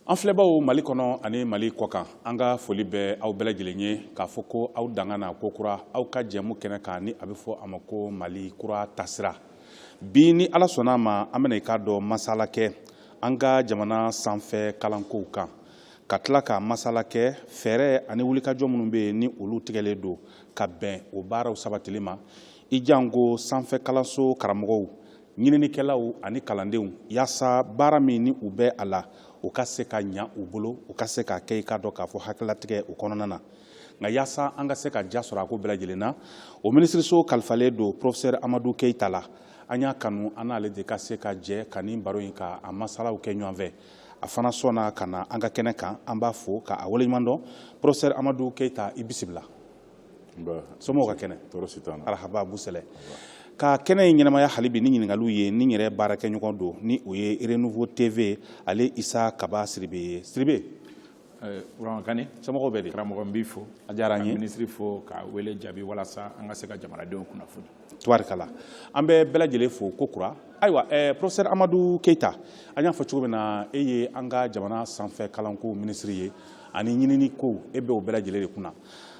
An filɛbaw Mali kɔnɔ ani Mali kɔkan an ka foli bɛ aw bɛɛ lajɛlen ye k'a fɔ ko aw danga na ko kura aw ka jɛmu kɛnɛ kan ni a bɛ fɔ a ma ko Mali kura tasira. Bi ni Ala sɔnna ma an bɛna i k'a dɔn masala kɛ an ka jamana sanfɛ kalankow kan ka tila ka masala kɛ fɛɛrɛ ani wulikajɔ minnu bɛ yen ni olu tigɛlen don ka bɛn o baaraw sabatili ma i jango sanfɛ kalanso karamɔgɔw ɲininikɛlaw ani kalandenw yaasa baara min ni u bɛ a la u ka se ka ɲa u bolo u ka se ka kɛ i ka dɔn k'a fɔ hakililatigɛ u kɔnɔna na nka yaasa an ka se ka ja sɔrɔ a ko bɛɛ lajɛlen na o minisiriso kalifalen don professeur Amadu Keyita la an y'a kanu an n'ale de ka se ka jɛ ka nin baro in ka a masalaw kɛ ɲɔgɔn fɛ a fana sɔnna ka na an ka kɛnɛ kan an b'a fo ka a waleɲuman dɔn professeur Amadu Keyita i bisimila somɔgɔw ka kɛnɛ arahaba busɛlɛ ka kɛnɛ in ɲɛnamaya halibi ni ɲininkaliw ye ni yɛrɛ baarakɛɲɔgɔn don ni o ye Renouveau TV ale Isa Kaba Siribe ye Siribe Kani somɔgɔw bɛ di karamɔgɔ n b'i fo a diyara an ye minisiri fo ka wele jaabi walasa an ka se ka jamanadenw kunnafoni tubarikala an bɛ bɛɛ lajɛlen fo ko kura ayiwa professeur Amadu Keyita an y'a fɔ cogo min na e ye an ka jamana sanfɛ kalanko minisiri ye ani ɲinini ko e bɛ o bɛɛ lajɛlen de kunna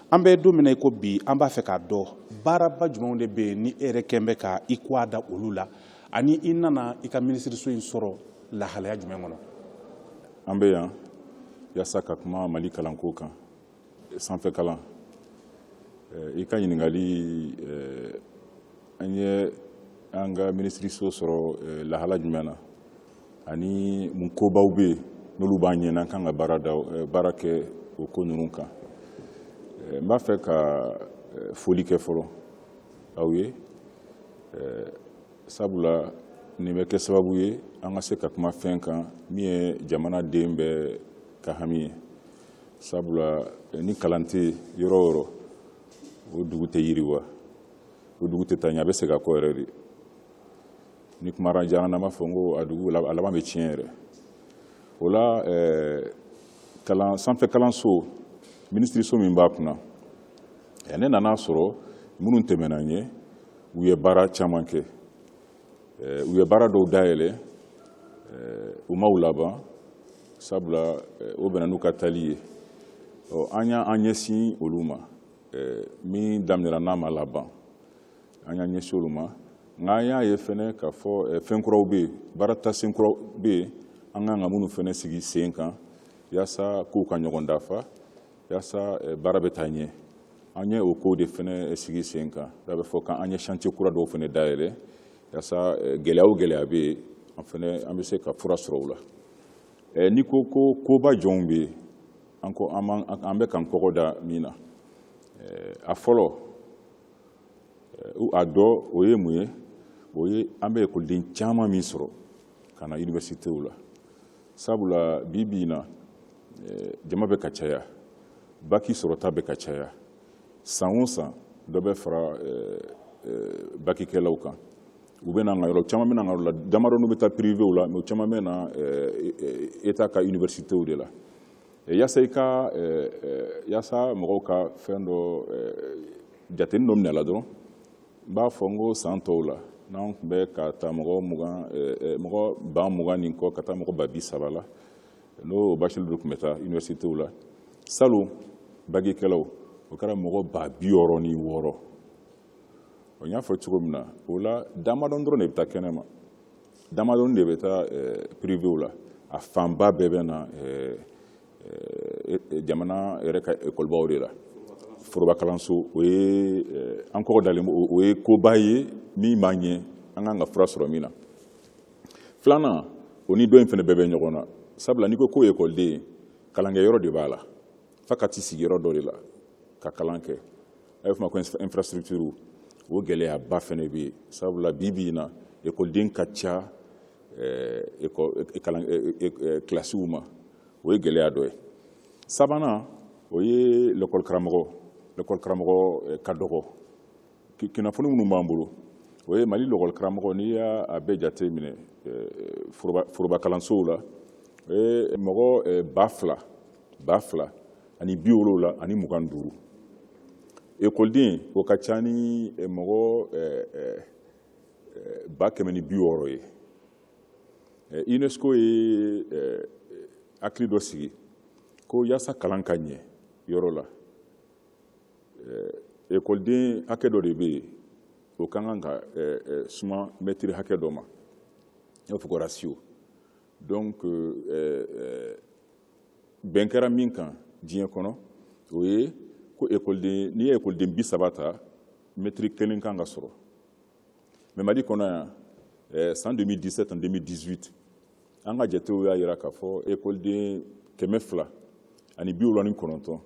an bɛ don min na i ko bi an b'a fɛ k'a dɔn baaraba jumɛnw de bɛ yen ni e yɛrɛ kɛn bɛ ka i kɔ a da olu la ani i nana i ka minisiriso in sɔrɔ lahalaya jumɛn kɔnɔ. An bɛ yan yaasa ka kuma Mali kalanko kan sanfɛ kalan i ka ɲininkali an ye an ka minisiriso sɔrɔ lahala jumɛn na ani mun kobaw bɛ yen n'olu b'an ɲɛ n'an kan ka baara kɛ o ko ninnu kan. N b'a fɛ ka foli kɛ fɔlɔ aw ye sabula nin bɛ kɛ sababu ye an ka se ka kuma fɛn kan min ye jamanaden bɛɛ ka hami ye sabula ni kalan tɛ yɔrɔ o yɔrɔ o dugu tɛ yiriwa o dugu tɛ taa ɲɛ a bɛ se ka kɔ yɛrɛ de ni kumara diya an b'a fɔ ko a dugu a laban bɛ tiɲɛ yɛrɛ o la sanfɛ kalanso minisiriso min b'a kunna ne nana sɔrɔ minnu tɛmɛna n ye u ye baara caman kɛ u ye baara dɔw dayɛlɛ u ma laban sabula o bɛnna n'u ka tali ye an y'an ɲɛsin olu ma min daminɛra n'a ma laban an y'an ɲɛsin olu ma nka an y'a ye fɛnɛ k'a fɔ fɛn kuraw bɛ yen baara tasen kuraw bɛ yen an kan ka minnu fɛnɛ sigi sen kan yaasa kow ka ɲɔgɔn dafa yaasa baara bɛ taa ɲɛ an ye o ko de fɛnɛ sigi sen kan a bɛ fɔ k'an ye chantier kura dɔw fɛnɛ dayɛlɛ yaasa gɛlɛya o gɛlɛya bɛ yen an bɛ se ka fura sɔrɔ o la ni ko koba jɔnw bɛ yen an bɛ k'an kɔkɔ da min na a fɔlɔ a dɔ o ye mun ye o ye an bɛ ekɔliden caman min sɔrɔ ka na universitéw la sabula bi in na jama bɛ ka caya baki sɔrɔta bɛ ka caya san o san dɔ bɛ fara bakikɛlaw kan u bɛ na an ka yɔrɔ caman bɛ na an ka yɔrɔ la damadɔnu bɛ taa privéw la mais caman bɛ na État ka universitéw de la yaasa mɔgɔw ka fɛn dɔ jatenin dɔ minɛ a la dɔrɔn n b'a fɔ n ko san tɔw la n'an tun bɛ ka taa mɔgɔ 20,000 ni kɔ ka taa mɔgɔ 30,000 la n'o bachelor de tun bɛ taa universitéw la salon bagikɛlaw o kɛra mɔgɔ 66,000 n y'a fɔ cogo min na o la damadɔni dɔrɔn de bɛ taa kɛnɛma damadɔni de bɛ taa privéw la a fanba bɛɛ bɛ na jamana yɛrɛ ka école de la foroba kalanso o ye an kɔkɔ dalen o ye koba ye min b'a ɲɛ an kan ka fura sɔrɔ min na filanan o ni dɔ in fɛnɛ bɛɛ bɛ ɲɔgɔn na sabula n'i ko école kalankɛyɔrɔ de b'a la f'a ka t'i sigi yɔrɔ dɔ de la ka kalan kɛ a bɛ fɔ ma ko infrastructure o gɛlɛyaba fɛnɛ bɛ yen sabula bi in na écoleden ka ca kilasiw ma o ye gɛlɛya dɔ ye sabanan o ye l'école karamɔgɔ ka dɔgɔ kunnafoni minnu b'an bolo o ye Mali l'école karamɔgɔ n'i y'a bɛɛ jate minɛ foroba kalansow la o ye mɔgɔ 2,000 ani 70 ani 25 écoleden o ka ca ni mɔgɔ 160,000 ye UNESCO ye hakili dɔ sigi ko yaasa kalan ka ɲɛ yɔrɔ la écoleden hakɛ dɔ de bɛ yen o ka kan ka suma mɛtiri hakɛ dɔ ma i b'a fɔ ko ratio donc bɛn kɛra min kan diɲɛ kɔnɔ o ye ko écoleden n'i ye écoleden 30 ta mɛtiri kelen kan ka sɔrɔ mais Mali kɔnɔ yan san 2017 en 2018 an ka jatew y'a jira k'a fɔ écoleden 200 ani 79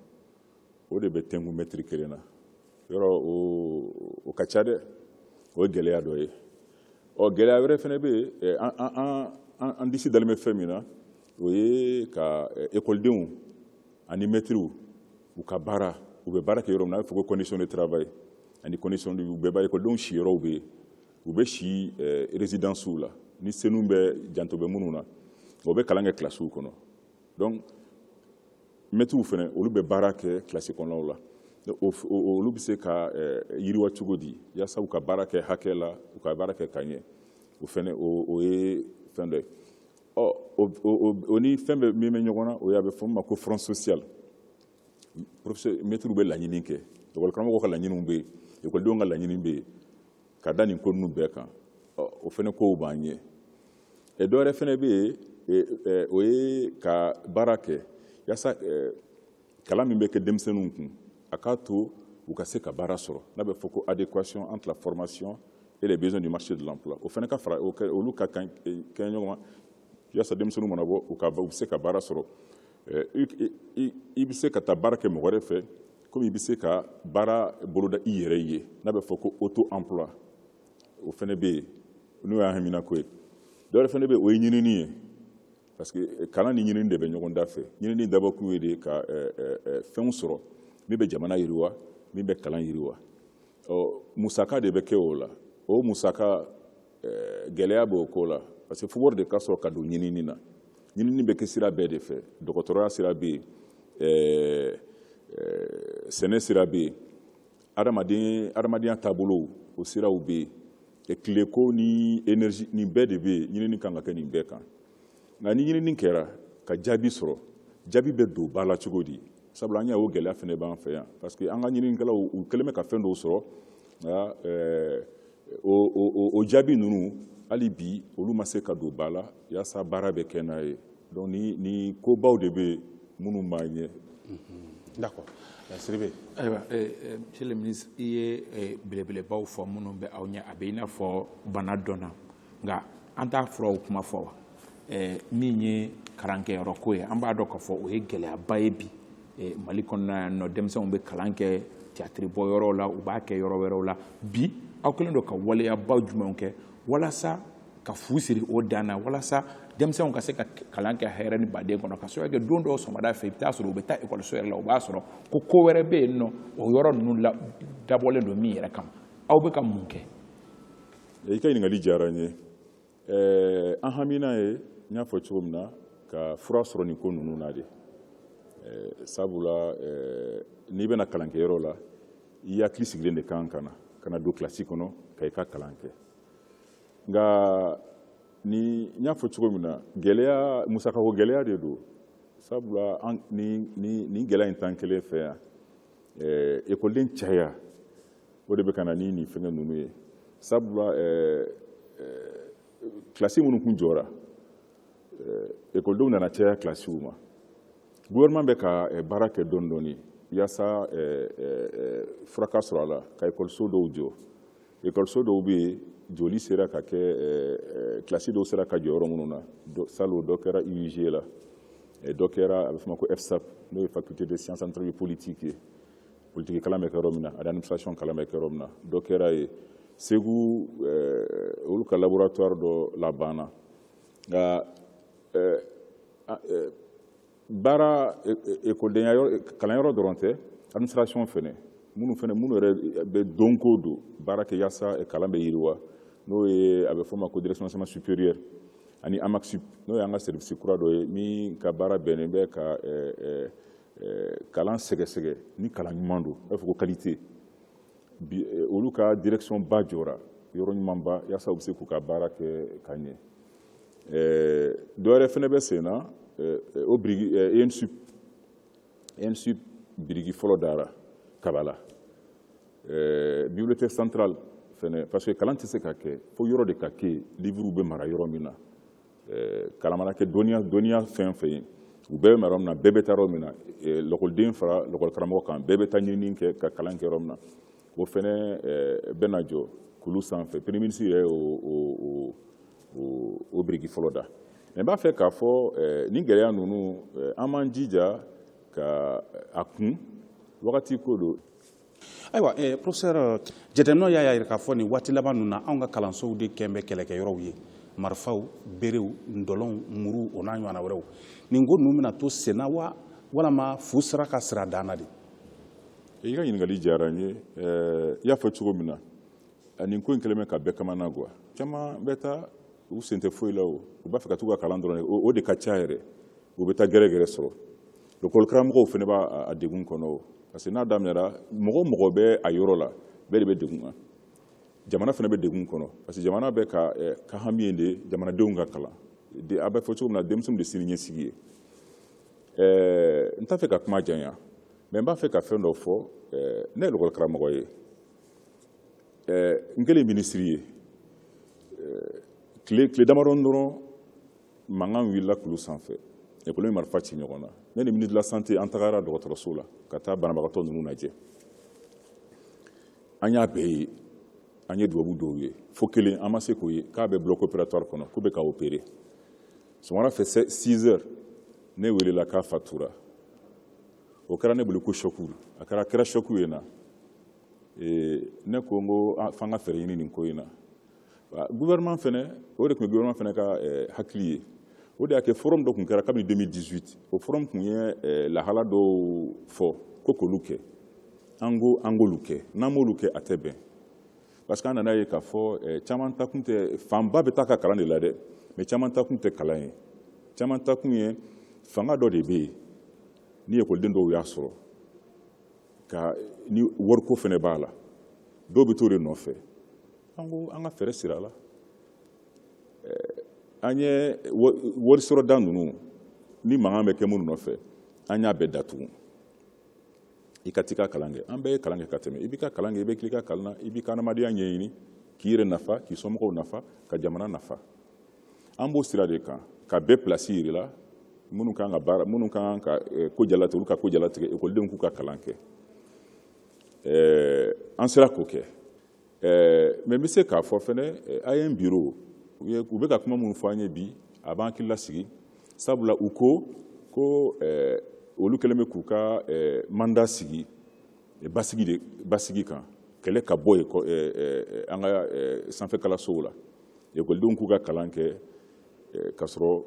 o de bɛ tɛnku mɛtiri kelen na yɔrɔ o ka ca dɛ o ye gɛlɛya dɔ ye gɛlɛya wɛrɛ fana bɛ yen an disi dalen bɛ fɛn min na o ye ka écoledenw ani mɛtiriw u ka baara u bɛ baara kɛ yɔrɔ min na a bɛ fɔ ko condition de travail ani condition de u bɛɛ b'a écoledenw si yɔrɔw bɛ yen u bɛ si résidencew la ni senu bɛ janto bɛ minnu na o bɛ kalan kɛ kilasiw kɔnɔ donc mɛtiriw fana olu bɛ baara kɛ kilasi kɔnɔnaw la olu bɛ se ka yiriwa cogo di yaasa u ka baara kɛ hakɛ la u ka baara kɛ ka ɲɛ o fana o ye fɛn dɔ ye o ni fɛn bɛɛ min bɛ ɲɔgɔn na o ye a bɛ fɔ min ma ko front social professeur mɛtiriw bɛ laɲini kɛ école-karamɔgɔw ka laɲiniw bɛ yen écoledenw ka laɲini bɛ yen ka da nin ko ninnu bɛɛ kan o fana kow b'an ɲɛ dɔ wɛrɛ fana bɛ yen o ye ka baara kɛ yaasa kalan min bɛ kɛ denmisɛnninw kun a k'a to u ka se ka baara sɔrɔ n'a bɛ fɔ ko adéquation entre la formation et les besoins du marché de l'emploi o fana ka fara olu ka kan kɛ ɲɔgɔn ma yaasa denmisɛnninw mana bɔ u bɛ se ka baara sɔrɔ i bɛ se ka taa baara kɛ mɔgɔ wɛrɛ fɛ komi i bɛ se ka baara boloda i yɛrɛ ye n'a bɛ fɔ ko auto emploi o fana bɛ yen n'o y'a haminako ye dɔ wɛrɛ fana bɛ yen o ye ɲinini ye parce que kalan ni ɲinini de bɛ ɲɔgɔn da fɛ ɲinini dabɔkun ye de ka fɛnw sɔrɔ min bɛ jamana yiriwa min bɛ kalan yiriwa musaka de bɛ kɛ o la o musaka gɛlɛya b'o ko la parce que fo wari de ka sɔrɔ ka don ɲinini na ɲinini bɛ kɛ sira bɛɛ de fɛ dɔgɔtɔrɔya sira bɛ yen sɛnɛ sira bɛ yen adamadenya taabolow o siraw bɛ yen tileko ni énergie nin bɛɛ de bɛ yen ɲinini kan ka kɛ nin bɛɛ kan nka ni ɲinini kɛra ka jaabi sɔrɔ jaabi bɛ don ba la cogo di sabula an y'a o gɛlɛya fana b'an fɛ yan parce que an ka ɲininikɛlaw u kɛlen bɛ ka fɛn dɔw sɔrɔ nka o jaabi ninnu hali bi olu ma se ka don ba la yaasa baara bɛ kɛ n'a ye donc ni kobaw de bɛ minnu b'a ɲɛ. D'accord. Siribe. Ayiwa monsieur le ministre i ye belebelebaw fɔ minnu bɛ aw ɲɛ a bɛ i n'a fɔ bana dɔnna nka an t'a furaw kuma fɔ wa min ye karankɛyɔrɔ ko ye an b'a dɔn k'a fɔ o ye gɛlɛyaba ye bi Mali kɔnɔna yan nɔ denmisɛnw bɛ kalan kɛ théâtre bɔ yɔrɔw la u b'a kɛ yɔrɔ wɛrɛw la bi aw kɛlen don ka waleyaba jumɛnw kɛ walasa ka fu siri o dan na walasa denmisɛnw ka se ka kalan kɛ hɛrɛ ni baden kɔnɔ ka sɔrɔ kɛ don dɔw sɔgɔmada fɛ i bɛ taa sɔrɔ u bɛ taa ekɔliso yɛrɛ la u b'a sɔrɔ ko wɛrɛ bɛ yen nɔ o yɔrɔ ninnu dabɔlen don min yɛrɛ kama aw bɛ ka mun kɛ. I ka ɲininkali diyara n ye an hamina ye n y'a fɔ cogo min na ka fura sɔrɔ nin ko ninnu na de sabula n'i bɛna kalankɛyɔrɔ la i hakili sigilen de kan ka na don kilasi kɔnɔ ka i ka kalan kɛ nka ni n y'a fɔ cogo min na gɛlɛya musakako gɛlɛya de don sabula ni gɛlɛya in tan kelen fɛ yan écoleden caya o de bɛ ka na ni nin fɛngɛ ninnu ye sabula kilasi minnu kun jɔra écoledenw nana caya kilasiw ma gouvernement bɛ ka baara kɛ dɔɔni dɔɔni yaasa furaka sɔrɔ a la ka écoliso dɔw jɔ écoliso dɔw bɛ yen joli sera ka kɛ kilasi dɔw sera ka jɔ yɔrɔ minnu na salon dɔ kɛra UIG la dɔ kɛra a bɛ fɔ ma ko FSAP n'o ye faculté de sciences naturelles et politiques ye politique kalan bɛ kɛ yɔrɔ min na ani administration kalan bɛ kɛ yɔrɔ min na dɔ kɛra ye Segu olu ka laboratoire dɔ labanna nka baara écoledenya kalanyɔrɔ dɔrɔn tɛ administration fɛnɛ minnu yɛrɛ bɛ don ko don baara kɛ yaasa kalan bɛ yiriwa n'o ye a bɛ fɔ ma ko direction d'enseignement supérieur ani AMACSUP n'o ye an ka service kura dɔ ye min ka baara bɛnnen bɛ ka kalan sɛgɛsɛgɛ ni kalan ɲuman don a bɛ fɔ ko qualité olu ka direction ba jɔra yɔrɔ ɲumanba yaasa u bɛ se k'u ka baara kɛ ka ɲɛ dɔ wɛrɛ fɛnɛ bɛ sen na o birigi ENSUP birigi fɔlɔ dara Kabala bibliothèque centrale fɛnɛ parce que kalan tɛ se ka kɛ fo yɔrɔ de ka kɛ livre bɛ mara yɔrɔ min na kalan mana kɛ dɔnniya fɛn fɛn ye u bɛɛ bɛ mara yɔrɔ min na bɛɛ bɛ taa yɔrɔ min na lɔkɔliden fara lɔkɔlikaramɔgɔ kan bɛɛ bɛ taa ɲinini kɛ ka kalan kɛ yɔrɔ min na o fɛnɛ bɛ na jɔ kulu sanfɛ premier ministre yɛrɛ o birigi fɔlɔ da mais n b'a fɛ k'a fɔ ni gɛlɛya ninnu an m'an jija ka a kun wagati ko don. Ayiwa professeur jateminɛw y'a jira k'a fɔ nin waati laban ninnu na anw ka kalansow de kɛn bɛ kɛlɛkɛyɔrɔw ye marifaw berew ndɔlɔnw muru o n'a ɲɔgɔnna wɛrɛw nin ko ninnu bɛna to sen na wa walama fu sera ka sira dan na de. I ka ɲininkali diyara n ye i y'a fɔ cogo min na nin ko in kɛlen bɛ ka bɛɛ kamana guwa caman bɛ taa u sen tɛ foyi la o u b'a fɛ ka t'u ka kalan dɔrɔn o de ka ca yɛrɛ u bɛ taa gɛrɛgɛrɛ sɔrɔ lɔkɔlikaramɔgɔw fana b'a degun kɔnɔ o parce que n'a daminɛra mɔgɔ mɔgɔ bɛ a yɔrɔ la bɛɛ de bɛ degun na jamana fana bɛ degun kɔnɔ parce que jamana bɛ ka hami ye de jamanadenw ka kalan a bɛ fɔ cogo min na denmisɛnw de sini ɲɛsigi ye n t'a fɛ ka kuma janya mais n b'a fɛ ka fɛn dɔ fɔ ne ye lɔkɔlikaramɔgɔ ye n kɛlen minisiri ye tile damadɔ dɔrɔn mankan wulila kulu sanfɛ ekɔli ye marifa ci ɲɔgɔn na ne ni ministre de la santé an tagara dɔgɔtɔrɔso la ka taa banabagatɔ ninnu lajɛ an y'a bɛɛ ye an ye dubabu dɔw ye fo kelen an ma se k'o ye k'a bɛ bloc opératoire kɔnɔ k'u bɛ ka opérer sɔgɔmada fɛ 6 heures ne welela k'a fatura o kɛra ne bolo ko choc a kɛra choc ye na ne ko n ko f'an ka fɛɛrɛ ɲini nin ko in na gouvernement fɛnɛ o de tun ye gouvernement fɛnɛ ka hakili ye o de y'a kɛ forum dɔ tun kɛra kabini 2018 o forum tun ye lahala dɔw fɔ ko k'olu kɛ an k'olu kɛ n'an m'olu kɛ a tɛ bɛn parce que an nana ye k'a fɔ caman ta kun tɛ fanba bɛ taa ka kalan de la dɛ mais caman ta kun tɛ kalan ye caman ta kun ye fanga dɔ de bɛ yen ni ekɔliden dɔw y'a sɔrɔ ni wariko fɛnɛ b'a la dɔw bɛ t'o de nɔfɛ an ko an ka fɛɛrɛ sira la an ye warisɔrɔda ninnu ni mankan bɛ kɛ minnu nɔfɛ an y'a bɛɛ datugu i ka t'i ka kalan kɛ an bɛɛ ye kalan kɛ ka tɛmɛ i b'i ka kalan kɛ i bɛ tila i ka kalan na i b'i ka adamadenya ɲɛɲini k'i yɛrɛ nafa k'i somɔgɔw nafa ka jamana nafa an b'o sira de kan ka bɛɛ pilasi yiri la minnu kan ka baara minnu kan ka ko jalatigɛ olu ka ko jalatigɛ ekɔlidenw k'u ka kalan kɛ an sera k'o kɛ mais n bɛ se k'a fɔ fɛnɛ a ye n biro u bɛ ka kuma minnu fɔ an ye bi a b'an hakili lasigi sabula u ko olu kɛlen bɛ k'u ka mandat sigi basigi kan kɛlɛ ka bɔ an ka sanfɛ kalansow la ekɔlidenw k'u ka kalan kɛ k'a sɔrɔ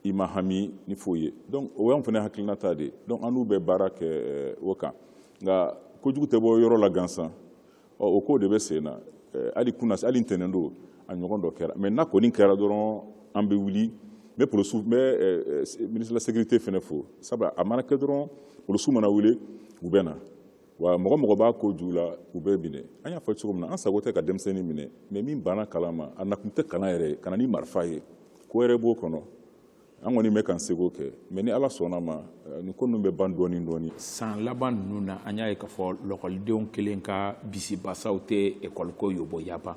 i ma hami ni foyi ye donc o y'an fana hakilinata de ye donc an n'u bɛ baara kɛ o kan nka kojugu tɛ bɔ yɔrɔ la gansan o ko de bɛ sen na hali kunasi hali ntɛnɛn don a ɲɔgɔn dɔ kɛra mais n'a kɔni kɛra dɔrɔn an bɛ wuli n bɛ polisiw n bɛ ministre de la sécurité fɛnɛ fo sabula a mana kɛ dɔrɔn polisiw mana wuli u bɛ na wa mɔgɔ mɔgɔ b'a ko ju la u bɛ minɛ an y'a fɔ cogo min na an sago tɛ ka denmisɛnnin minɛ mais min banna kalan ma a nakun tɛ kalan yɛrɛ ye ka na ni marifa ye ko wɛrɛ b'o kɔnɔ an kɔni bɛ k'an seko kɛ mais ni ala sɔnna ma nin ko ninnu bɛ ban dɔɔni dɔɔni. san laban ninnu na an y'a ye k'a fɔ lɔkɔlidenw kelen ka bisibasaw tɛ ekɔliko yɔbɔ yaba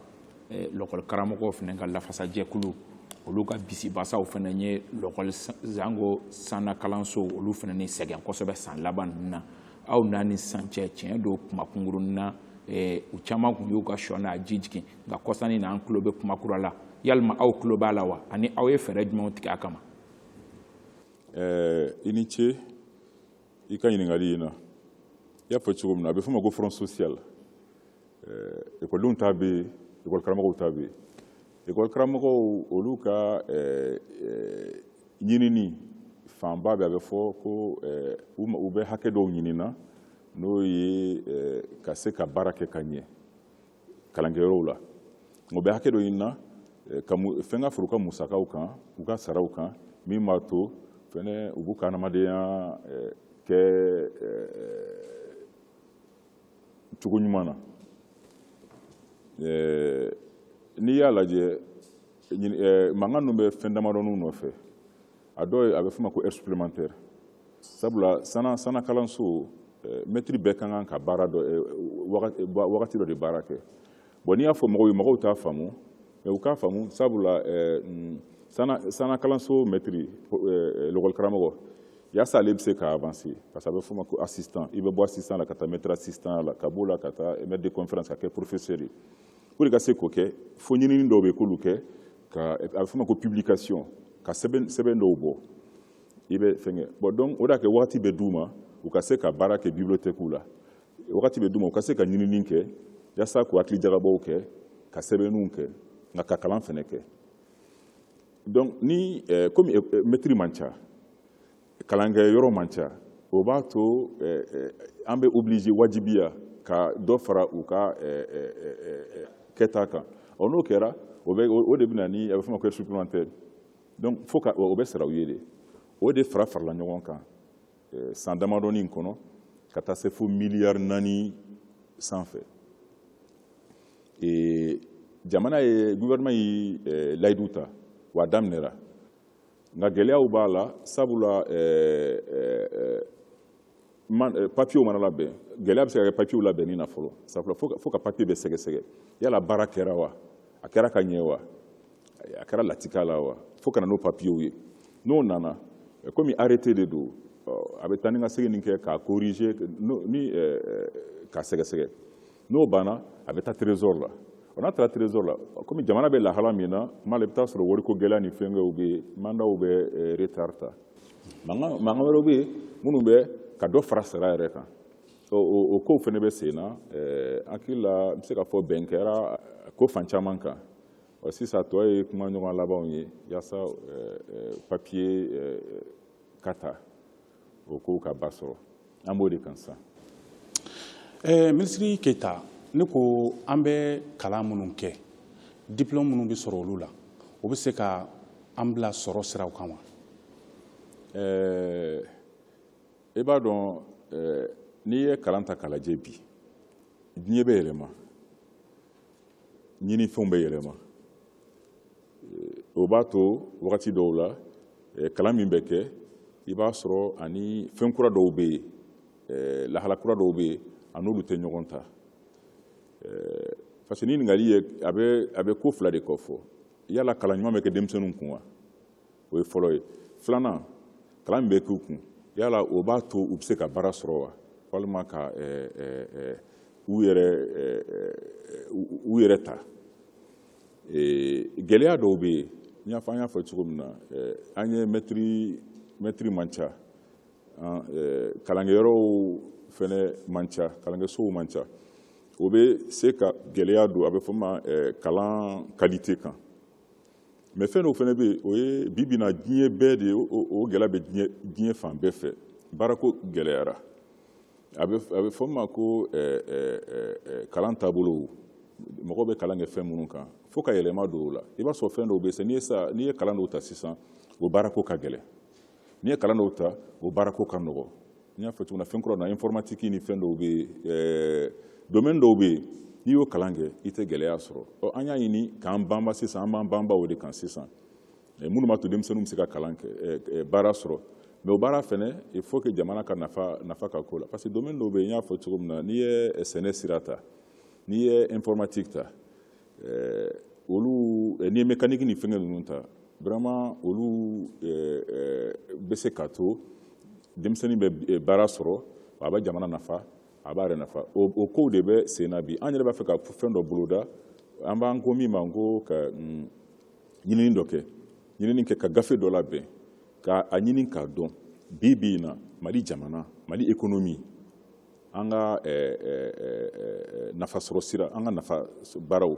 lɔkɔlikaramɔgɔw fana ka lafasajɛkulu olu ka bisibasaw fana ye lɔkɔlizango sanna kalanso olu fana ni sɛgɛn kosɛbɛ san laban ninnu na aw n'a ni san cɛ tiɲɛ don kuma kunkurunin na u caman tun y'u ka sɔ n'a ji jigin nka kɔsani na an tulo bɛ kuma kura la yalima aw tulo b'a la wa ani aw ye fɛɛrɛ jumɛnw tigɛ a kama. I ni ce i ka ɲininkali in na i y'a fɔ cogo min na a bɛ fɔ o ma ko front social ekɔlidenw ta bɛ yen ekɔlikaramɔgɔw ta bɛ yen ekɔlikaramɔgɔw olu ka ɲinini fanba bɛ a bɛ fɔ ko u bɛ hakɛ dɔw ɲinina n'o ye ka se ka baara kɛ ka ɲɛ kalankɛyɔrɔw la o bɛ hakɛ dɔ ɲinina ka fɛn ka fara u ka musakaw kan u ka saraw kan min b'a to fɛnɛ u b'u ka adamadenya kɛ cogo ɲuman na n'i y'a lajɛ mankan ninnu bɛ fɛn damadɔninw nɔfɛ a dɔw a bɛ fɔ ma ko heure supplémentaire sabula sana kalanso mɛtiri bɛɛ ka kan ka baara dɔ wagati dɔ de baara kɛ bon n'i y'a fɔ mɔgɔw ye mɔgɔw t'a faamu mais u k'a faamu sabula sana kalanso mɛtiri l'école karamɔgɔ yaasa ale bɛ se ka avancer parce que a bɛ fɔ ma ko assistant i bɛ bɔ assistant la ka taa maître assistant la ka b'o la ka taa maître de conférence ka kɛ professeur ye pour que ka se k'o kɛ fo ɲinini dɔw bɛ k'olu kɛ ka a bɛ fɔ ma ko publication ka sɛbɛn dɔw bɔ i bɛ fɛngɛ bon donc o de y'a kɛ wagati bɛ d'u ma u ka se ka baara kɛ bibliothéque la wagati bɛ d'u ma u ka se ka ɲinini kɛ yaasa k'u hakili jagabɔw kɛ ka sɛbɛnniw kɛ nka ka kalan fɛnɛ kɛ donc ni comme mɛtiri man ca kalankɛ yɔrɔ man ca o b'a to an bɛ obligé wajibiya ka dɔ fara u ka kɛta kan n'o kɛra o de bɛna ni a bɛ fɔ ma ko heure supplémentaire donc fo ka o bɛ sara u ye de o de farala ɲɔgɔn kan san damadɔnin kɔnɔ ka taa se fo miliyari 4 sanfɛ jamana ye gouvernement yi layidu ta wa daminɛra nka gɛlɛyaw b'a la sabula papiyew mana labɛn gɛlɛya bɛ se ka kɛ papiyew labɛnni na fɔlɔ sabula fo ka papiye bɛ sɛgɛsɛgɛ yala baara kɛra wa a kɛra ka ɲɛ wa a kɛra latika la wa fo ka na n'o papiyew ye n'o nana komi arrêté de don a bɛ taa ni ka segin kɛ k'a corriger ni k'a sɛgɛsɛgɛ n'o banna a bɛ taa trésor la n'a taara trésor la komi jamana bɛ lahala min na kuma la i bɛ taa sɔrɔ wariko gɛlɛya ni fɛngɛw bɛ yen mandaw bɛ retard ta mankan wɛrɛw bɛ yen minnu bɛ ka dɔ fara sara yɛrɛ kan o kow fana bɛ sen na hakili la n bɛ se k'a fɔ bɛn kɛra ko fan caman kan sisan tɔ ye kuma ɲɔgɔn labanw ye yaasa papiye ka ta o kow ka ba sɔrɔ an b'o de kan sisan. Minisiri Keyita ne ko an bɛ kalan minnu kɛ diplôme minnu bɛ sɔrɔ olu la o bɛ se ka an bila sɔrɔ siraw kan wa? I b'a dɔn n'i ye kalan ta k'a lajɛ bi diɲɛ bɛ yɛlɛma ɲinifɛnw bɛ yɛlɛma o b'a to wagati dɔw la kalan min bɛ kɛ i b'a sɔrɔ ani fɛn kura dɔw bɛ yen lahala kura dɔw bɛ yen a n'olu tɛ ɲɔgɔn ta parce que ni ɲininkali ye a bɛ ko fila de kɔ fɔ yala kalan ɲuman bɛ kɛ denmisɛnninw kun wa o ye fɔlɔ ye filanan kalan min bɛ k'u kun yala o b'a to u bɛ se ka baara sɔrɔ wa walima ka u yɛrɛ ta gɛlɛya dɔw bɛ yen an y'a fɔ cogo min na an ye mɛtiri man ca kalankɛyɔrɔw fɛnɛ man ca kalankɛsow man ca o bɛ se ka gɛlɛya don a bɛ fɔ ma kalan qualité kan mais fɛn dɔw fɛnɛ bɛ yen o ye bi na diɲɛ bɛɛ de o gɛlɛya bɛ diɲɛ fan bɛɛ fɛ baarako gɛlɛyara a bɛ fɔ ma ko kalan taabolo mɔgɔw bɛ kalan kɛ fɛn minnu kan fo ka yɛlɛma don o la i b'a sɔrɔ fɛn dɔw bɛ yen n'i ye kalan dɔw ta sisan o baarako ka gɛlɛn n'i ye kalan dɔw ta o baarako ka nɔgɔ n y'a fɔ cogo min na fɛn kura na informatique ni fɛn dɔw bɛ yen domaine dɔw bɛ yen n'i y'o kalan kɛ i tɛ gɛlɛya sɔrɔ an y'a ɲini k'an banba sisan an b'an banba o de kan sisan minnu b'a to denmisɛnninw bɛ se ka kalan kɛ baara sɔrɔ mais o baara fɛnɛ il faut que jamana ka nafa ka k'o la parce que domaine dɔw bɛ yen n y'a fɔ cogo min na n'i ye sɛnɛ sira ta n'i ye informatique ta olu n'i ye mécanique ni fɛngɛ ninnu ta vraiment olu bɛ se ka to denmisɛnnin bɛ baara sɔrɔ a bɛ jamana nafa a b'a yɛrɛ nafa o kow de bɛ sen na bi an yɛrɛ b'a fɛ ka fɛn dɔ boloda an b'an ko min ma ko ka ɲinini dɔ kɛ ɲinini kɛ ka gafe dɔ labɛn ka a ɲini k'a dɔn bi in na mali jamana mali économie an ka nafasɔrɔ sira an ka nafa baaraw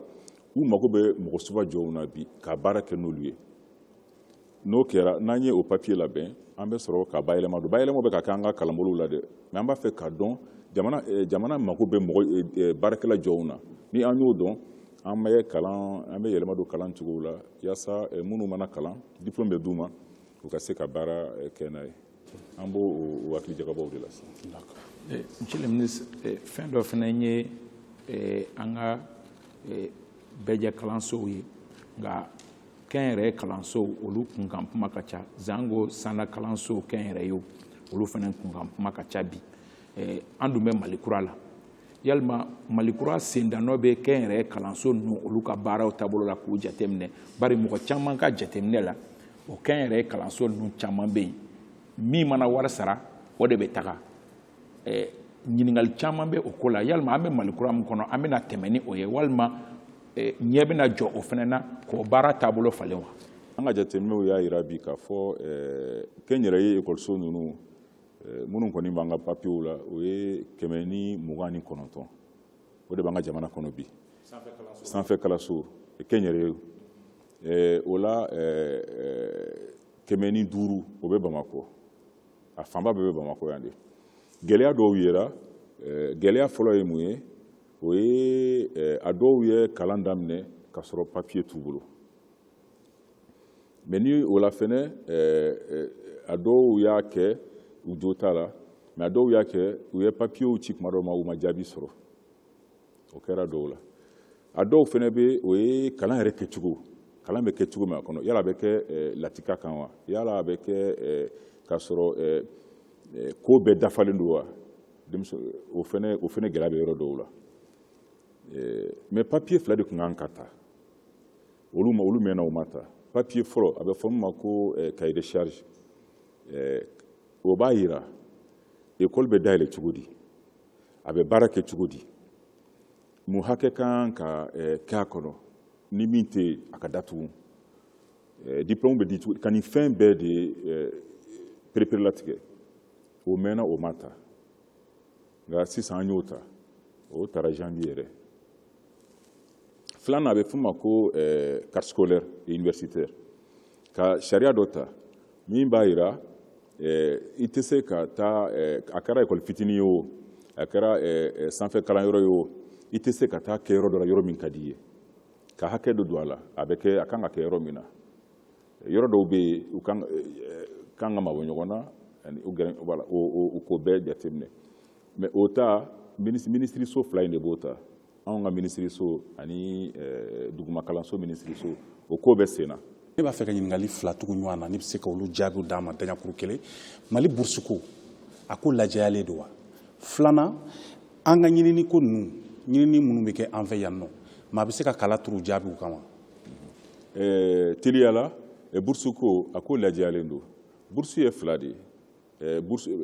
u mago bɛ mɔgɔ suba jɔw na bi ka baara kɛ n'olu ye n'o kɛra n'an ye o papier labɛn an bɛ sɔrɔ ka bayɛlɛma don bayɛlɛma bɛ ka kɛ an ka kalanbolow la dɛ mais an b'a fɛ k'a dɔn jamana mago bɛ mɔgɔ baarakɛla jɔw na ni an y'o dɔn an bɛ yɛlɛma don kalan cogow la yaasa minnu mana kalan diplôme bɛ d'u ma u ka se ka baara kɛ n'a ye an b'o hakili jagabɔw de la sisan. Monsieur le ministre, fɛn dɔ fana ye an ka bɛɛ jɛ kalansow ye nka kɛnyɛrɛye kalanso olu kunkan kuma ka ca zango sanda kalanso kɛnyɛrɛye olu fana kunkan kuma ka ca bi an dun bɛ Mali kura la yalima Mali kura sendanɔ bɛ kɛnyɛrɛye kalanso ninnu olu ka baaraw taabolo la k'u jateminɛ bari mɔgɔ caman ka jateminɛ la o kɛnyɛrɛye kalanso ninnu caman bɛ yen min mana wari sara o de bɛ taga ɲininkali caman bɛ o ko la yalima an bɛ Mali kura min kɔnɔ an bɛna tɛmɛ ni o ye walima ɲɛ bɛna jɔ o fana na k'o baara taabolo falen wa. An ka jateminɛw y'a yira bi k'a fɔ kɛnyɛrɛye ekɔliso ninnu minnu kɔni b'an ka papiyew la o ye 129 o de b'an ka jamana kɔnɔ bi sanfɛ kalanso kɛnyɛrɛye o la 105 o bɛ Bamakɔ a fanba bɛɛ bɛ Bamakɔ yan de gɛlɛya dɔw yera gɛlɛya fɔlɔ ye mun ye o ye a dɔw ye kalan daminɛ ka sɔrɔ papiye t'u bolo mais ni o la fɛnɛ a dɔw y'a kɛ u jo t'a la mais a dɔw y'a kɛ u ye papiyew ci kuma dɔw ma u ma jaabi sɔrɔ o kɛra dɔw la a dɔw fɛnɛ bɛ o ye kalan yɛrɛ kɛcogo kalan bɛ kɛ cogo min a kɔnɔ yala a bɛ kɛ latika kan wa yala a bɛ kɛ k'a sɔrɔ ko bɛɛ dafalen don wa o fɛnɛ gɛlɛya bɛ yɔrɔ dɔw la mais papiye fila de tun kan ka ta olu mɛnna u ma ta papiye fɔlɔ a bɛ fɔ min ma ko cahier de charge o b'a yira école bɛ dayɛlɛ cogo di a bɛ baara kɛ cogo di mun hakɛ kan ka kɛ a kɔnɔ ni min tɛ a ka datugu diplôme bɛ di cogo ka nin fɛn bɛɛ de perepere-latigɛ o mɛnna o ma ta nka sisan an y'o ta o taara janvier yɛrɛ filanan a bɛ f'o ma ko carte scolaire et universitaire ka sariya dɔ ta min b'a yira i tɛ se ka taa a kɛra école fitinin ye o a kɛra sanfɛ kalanyɔrɔ ye o i tɛ se ka taa kɛ yɔrɔ dɔ la yɔrɔ min ka di i ye ka hakɛ dɔ don a la a kan ka kɛ yɔrɔ min na yɔrɔ dɔw bɛ yen u kan ka mabɔ ɲɔgɔn na o ko bɛɛ jateminɛ mais o ta minisiriso fila in de b'o ta anw ka minisiriso ani duguma kalanso minisiriso o ko bɛ sen na. Ne b'a fɛ ka ɲininkali fila tugu ɲɔgɔn na ne bɛ se ka olu jaabiw d'a ma daɲakuru kelen Mali burusuko a ko lajɛyalen don wa filanan an ka ɲinini ko ninnu ɲinini minnu bɛ kɛ an fɛ yan nɔ maa bɛ se ka kala turu jaabiw kama. Teliyala burusuko a ko lajɛyalen don burusu ye fila de ye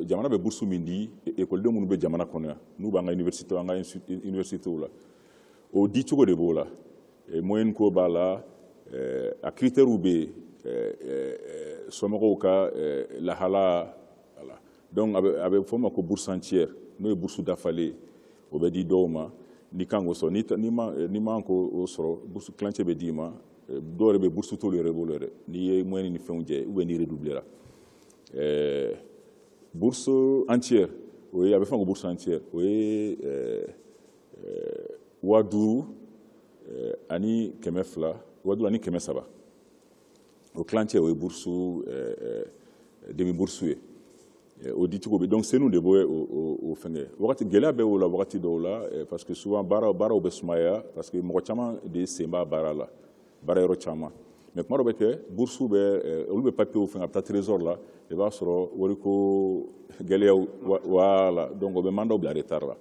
jamana bɛ burusu min di ekɔliden minnu bɛ jamana kɔnɔ yan n'u b'an ka universitéw la o di cogo de b'o la moyenne ko b'a la a critères bɛ yen somɔgɔw ka lahala donc a bɛ fɔ o ma ko bourse entière n'o ye burusu dafalen o bɛ di dɔw ma n'i kan k'o sɔrɔ n'i man k'o sɔrɔ burusu kilancɛ bɛ d'i ma dɔw yɛrɛ bɛ burusu t'olu yɛrɛ bolo yɛrɛ n'i ye moyenne ni fɛnw jɛ ou bien n'i redoublera bourse entière o ye a bɛ fɔ o ma ko bourse entière o ye 5000 ani 200 5000 ani 300 o kilancɛ o ye burusu demi burusu ye o di cogo bɛ donc senu de b'o o fɛngɛ wagati gɛlɛya bɛ o la wagati dɔw la parce que souvent baaraw bɛ sumaya parce que mɔgɔ caman de sen b'a baara la baara yɔrɔ caman mais kuma dɔ bɛ kɛ burusu bɛ olu bɛ papiyew fɛngɛ a bɛ taa trésor la i b'a sɔrɔ wariko gɛlɛyaw wala donc o bɛ mandaw bila retard la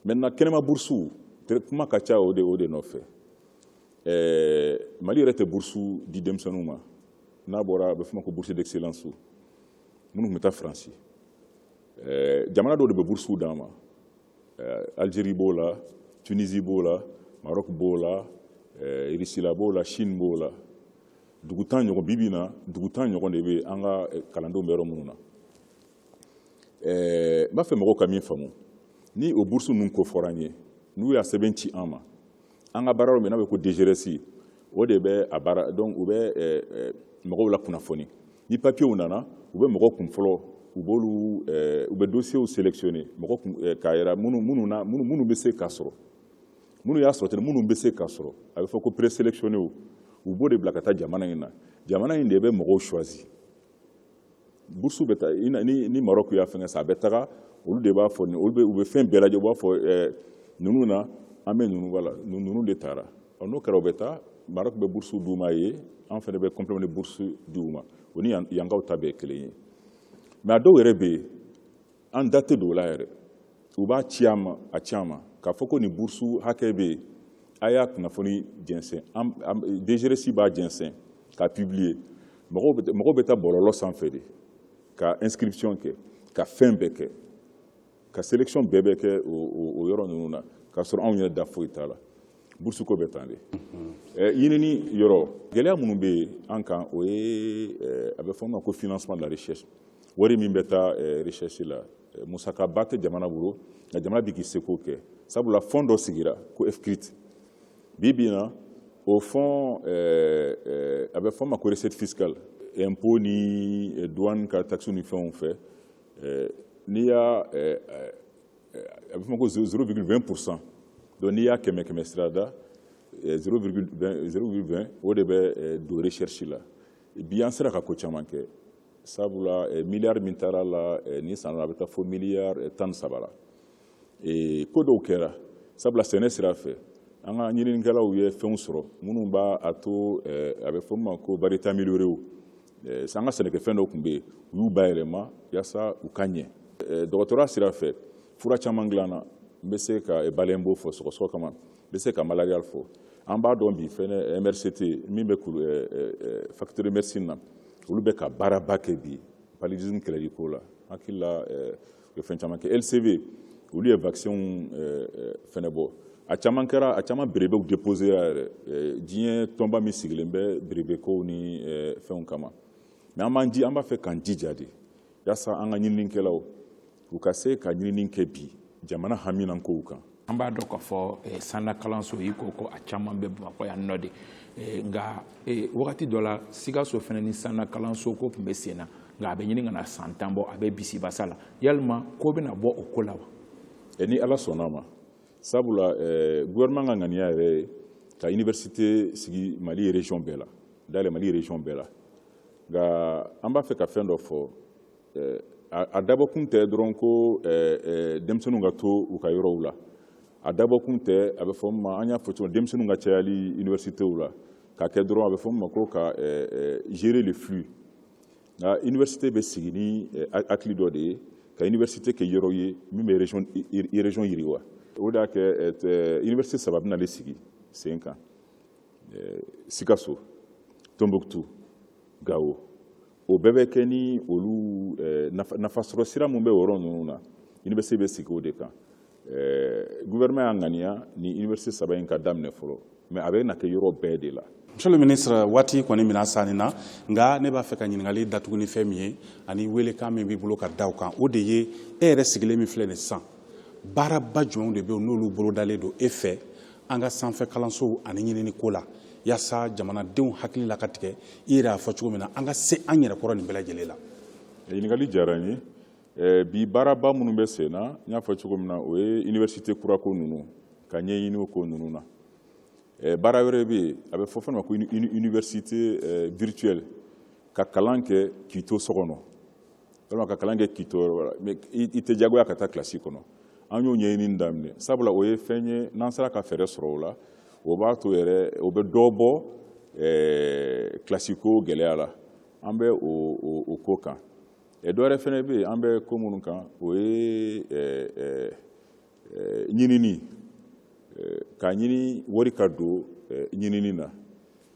maintenant kɛnɛma burusu kuma ka ca o de nɔfɛ Mali yɛrɛ tɛ burusu di denmisɛnninw ma n'a bɔra a bɛ f'o ma ko bourse d'excellence minnu tun bɛ taa Faransi jamana dɔw de bɛ burusuw d'an ma Algérie b'o la Tunisie b'o la Maroc b'o la Russie b'o la Chine b'o la dugu 10 ɲɔgɔn bi bi in na dugu 10 ɲɔgɔn de bɛ an ka kalandenw bɛ yɔrɔ minnu na n b'a fɛ mɔgɔw ka min faamu ni o burusu ninnu ko fɔra an ye n'u y'a sɛbɛn ci an ma an ka baara yɔrɔ min n'a bɛ ko DGRS o de bɛ a baara donc u bɛ mɔgɔw la kunnafoni ni papiyew nana u bɛ mɔgɔw kun fɔlɔ u bɛ dossiew sélectionner mɔgɔ k'a yira minnu bɛ se k'a sɔrɔ minnu y'a sɔrɔ ten minnu bɛ se k'a sɔrɔ a bɛ fɔ ko présélectionné u b'o de bila ka taa jamana in na jamana in de bɛ mɔgɔw choisi burusu bɛ taa ni Maroc y'a fɛngɛ sa a bɛ taga olu de b'a fɔ u bɛ fɛn bɛɛ lajɛ u b'a fɔ ninnu na an bɛ ninnu wala ninnu de taara n'o kɛra u bɛ taa Maroc bɛ bourse d'u ma ye an fana bɛ complément de bourse d'u ma o ni yankaw ta bɛɛ kelen ye mais a dɔw yɛrɛ bɛ yen an da tɛ don o la yɛrɛ u b'a ci a ma k'a fɔ ko nin bourse hakɛ bɛ yen a y'a kunnafoni jɛnsɛn DGRS b'a jɛnsɛn k'a publier mɔgɔw bɛ taa bɔlɔlɔ sanfɛ de ka inscription kɛ ka fɛn bɛɛ kɛ ka sélection bɛɛ bɛ kɛ o yɔrɔ ninnu na k'a sɔrɔ anw yɛrɛ da foyi t'a la bourse ko bɛ tan de ɲinini yɔrɔ gɛlɛya minnu bɛ yen an kan o ye a bɛ fɔ o ma ko financement de la recherche wari min bɛ taa recherche la musakaba tɛ jamana bolo nka jamana bɛ k'i seko kɛ sabula fond dɔ sigira ko FCRIT bi na o fond a bɛ fɔ o ma ko recette fiscale impôt ni douane ka taxe ni fɛnw fɛ n'i y'a a bɛ fɔ o ma ko 0,20%. Donc n'i y'a kɛmɛ sira da 0,20 o de bɛ don recherche la bi an sera ka ko caman kɛ sabula miliyari min taara la ni san a bɛ taa fo miliyari 13 la ko dɔw kɛra sabula sɛnɛ sira fɛ an ka ɲininikɛlaw ye fɛnw sɔrɔ minnu b'a to a bɛ fɔ o ma ko variété améliorée an ka sɛnɛkɛfɛn dɔw tun bɛ yen u y'u bayɛlɛma yaasa u ka ɲɛ dɔgɔtɔrɔya sira fɛ fura caman dilanna n bɛ se ka balenbo fɔ sɔgɔsɔgɔ kama n bɛ se ka malarial fɔ an b'a dɔn bi fɛnɛ MRCT min bɛ facteur de médecine na olu bɛ ka baaraba kɛ bi paludisme kɛlɛli ko la hakili la u ye fɛn caman kɛ LCV olu ye vaccin fɛnɛ bɔ a caman berebew déposé yɛrɛ diɲɛ tɔnba min sigilen bɛ berebekow ni fɛnw kama mais an b'a fɛ k'an jija de yaasa an ka ɲininikɛlaw u ka se ka ɲinini kɛ bi jamana haminan kow kan an b'a dɔn k'a fɔ sanna kalanso i ko a caman bɛ Bamakɔ yan nɔ de nka wagati dɔ la Sikaso fana ni sanna kalanso ko tun bɛ sen na nka a bɛ ɲini ka na san 10 bɔ a bɛ bisibasa la yalima ko bɛna bɔ o ko la wa ni Ala sɔnna ma sabula gouvernement ka ŋaniya yɛrɛ ye ka université sigi Mali région bɛɛ la dayɛlɛ Mali région bɛɛ la nka an b'a fɛ ka fɛn dɔ fɔ a dabɔkun tɛ dɔrɔn ko denmisɛnninw ka to u ka yɔrɔw la a dabɔkun tɛ a bɛ fɔ ma an y'a fɔ cogo denmisɛnninw ka cayali universitéw la ka kɛ dɔrɔn a bɛ fɔ ma ko ka gérer le flux nka université bɛ sigi ni hakili dɔ de ye ka université kɛ yɔrɔ ye min bɛ région yiriwa o de y'a kɛ université 3 bɛn'ale sigi sen kan Sikaso Tombouctou Gao o bɛɛ bɛ kɛ ni olu nafasɔrɔ sira min bɛ o yɔrɔ ninnu na université bɛ sigi o de kan gouvernement y'a ŋaniya ni université 3 in ka daminɛ fɔlɔ mais a bɛ na kɛ yɔrɔ bɛɛ de la. Monsieur le ministre waati kɔni mina sanni na nka ne b'a fɛ ka ɲininkali datugu ni fɛn min ye ani welekan min b'i bolo ka da o kan o de ye e yɛrɛ sigilen min filɛ nin sisan baaraba jumɛnw de bɛ yen n'olu bolodalen don e fɛ an ka sanfɛ kalansow ani ɲinini ko la yaasa jamanadenw hakili la ka tigɛ i yɛrɛ y'a fɔ cogo min na an ka se an yɛrɛ kɔrɔ nin bɛɛ lajɛlen la. ɲininkali diyara n ye bi baaraba minnu bɛ sen na n y'a fɔ cogo min na o ye université kura ko ninnu ka ɲɛɲini o ko ninnu na baara wɛrɛ bɛ yen a bɛ fɔ fɛn ma ko université virtuelle ka kalan kɛ k'i to so kɔnɔ walima ka kalan kɛ k'i to yɔrɔ la mais i tɛ diyagoya ka taa kilasi kɔnɔ an y'o ɲɛɲini daminɛ sabula o ye fɛn ye n'an sera ka fɛɛrɛ sɔrɔ o la o b'a to yɛrɛ o bɛ dɔ bɔ kilasi ko gɛlɛya la an bɛ o ko kan dɔ wɛrɛ fɛnɛ bɛ yen an bɛ ko minnu kan o ye ɲinini ka ɲini wari ka don ɲinini na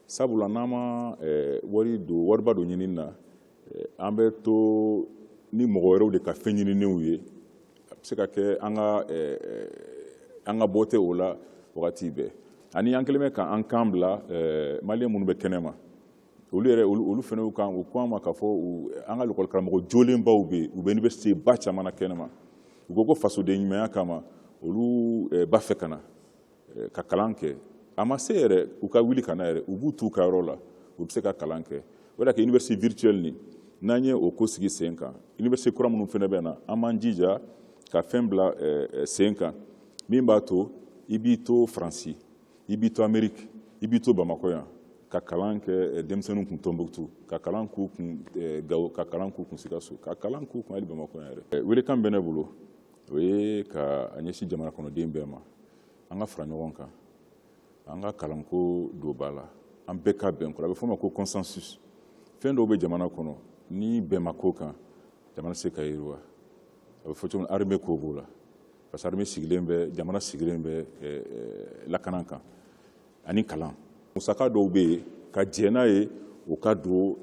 sabula n'an ma wariba don ɲinini na an bɛ to ni mɔgɔ wɛrɛw de ka fɛn ɲininenw ye a bɛ se ka kɛ an ka bɔ tɛ o la wagati bɛɛ ani an kɛlen bɛ k'an kan bila maliyɛn minnu bɛ kɛnɛ ma olu fana u ko an ma k'a fɔ an ka lakɔli karamɔgɔ jolenbaw bɛ yen u bɛ université ba caman na kɛnɛ ma u ko fasoden ɲumanya kama olu b'a fɛ ka na ka kalan kɛ a ma se yɛrɛ u ka wuli ka na yɛrɛ u b'u t'u ka yɔrɔ la u bɛ se ka kalan kɛ o de kɛ université virtuelle ni n'an ye o ko sigi sen kan université kura minnu fana bɛ na an b'an jija ka fɛn bila sen kan min b'a to i b'i to Faransi i b'i to Amérique i b'i to Bamakɔ yan ka kalan kɛ denmisɛnninw kun Tombouctou ka kalan k'u kun Gao ka kalan k'u kun Sikaso ka kalan k'u kun hali Bamakɔ yan yɛrɛ welekan bɛ ne bolo o ye ka a ɲɛsin jamana kɔnɔden bɛɛ ma an ka fara ɲɔgɔn kan an ka kalanko don ba la an bɛɛ ka bɛn kɔrɔ a bɛ fɔ o ma ko consensus fɛn dɔw bɛ jamana kɔnɔ ni bɛn ma k'o kan jamana se ka yiriwa a bɛ fɔ cogo min armée ko b'o la parce que armée sigilen bɛ jamana sigilen bɛ lakana kan ani kalan musaka dɔw bɛ yen ka jɛ n'a ye o ka don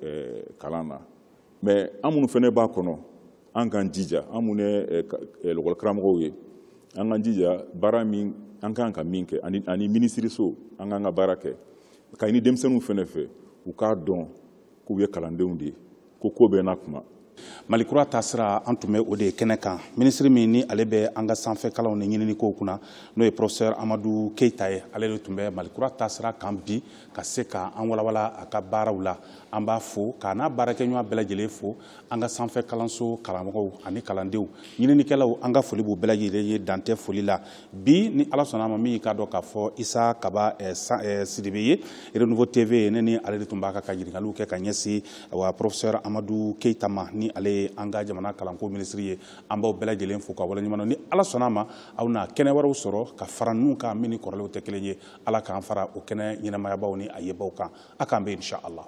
kalan na mais an minnu fana b'a kɔnɔ an k'an jija an minnu ye lakɔlikaramɔgɔw ye an k'an jija baara min an kan ka min kɛ ani minisiriso an k'an ka baara kɛ ka ɲini denmisɛnninw fana fɛ u k'a dɔn k'u ye kalandenw de ye ko bɛɛ n'a kuma. Mali kura taasira an tun bɛ o de ye kɛnɛ kan minisiri min ni ale bɛ an ka sanfɛ kalanw ni ɲinini kow kunna n'o ye professeur Amadu Keyita ye ale de tun bɛ Mali kura taasira kan bi ka se ka an walawala a ka baaraw la an b'a fo k'a n'a baarakɛɲɔgɔn bɛɛ lajɛlen fo an ka sanfɛ kalanso karamɔgɔw ani kalandenw ɲininikɛlaw an ka foli b'u bɛɛ lajɛlen ye dantɛ foli la bi ni Ala sɔnna a ma min y'i ka dɔn k'a fɔ Isa Kaba Sidibe ye Renouveau TV ne ni ale de tun b'a ka ɲininkaliw kɛ ka ɲɛsin wa professeur Amadu Keyita ma ni ale ye an ka jamana kalanko minisiri ye an b'aw bɛɛ lajɛlen fo ka waleɲuman ni Ala sɔnna a ma aw na kɛnɛ wɛrɛw sɔrɔ ka fara ninnu kan min ni kɔrɔlenw tɛ kelen ye Ala k'an fara o kɛnɛ ɲɛnamayabaw ni a yebaw kan a k'an bɛ insha Allah.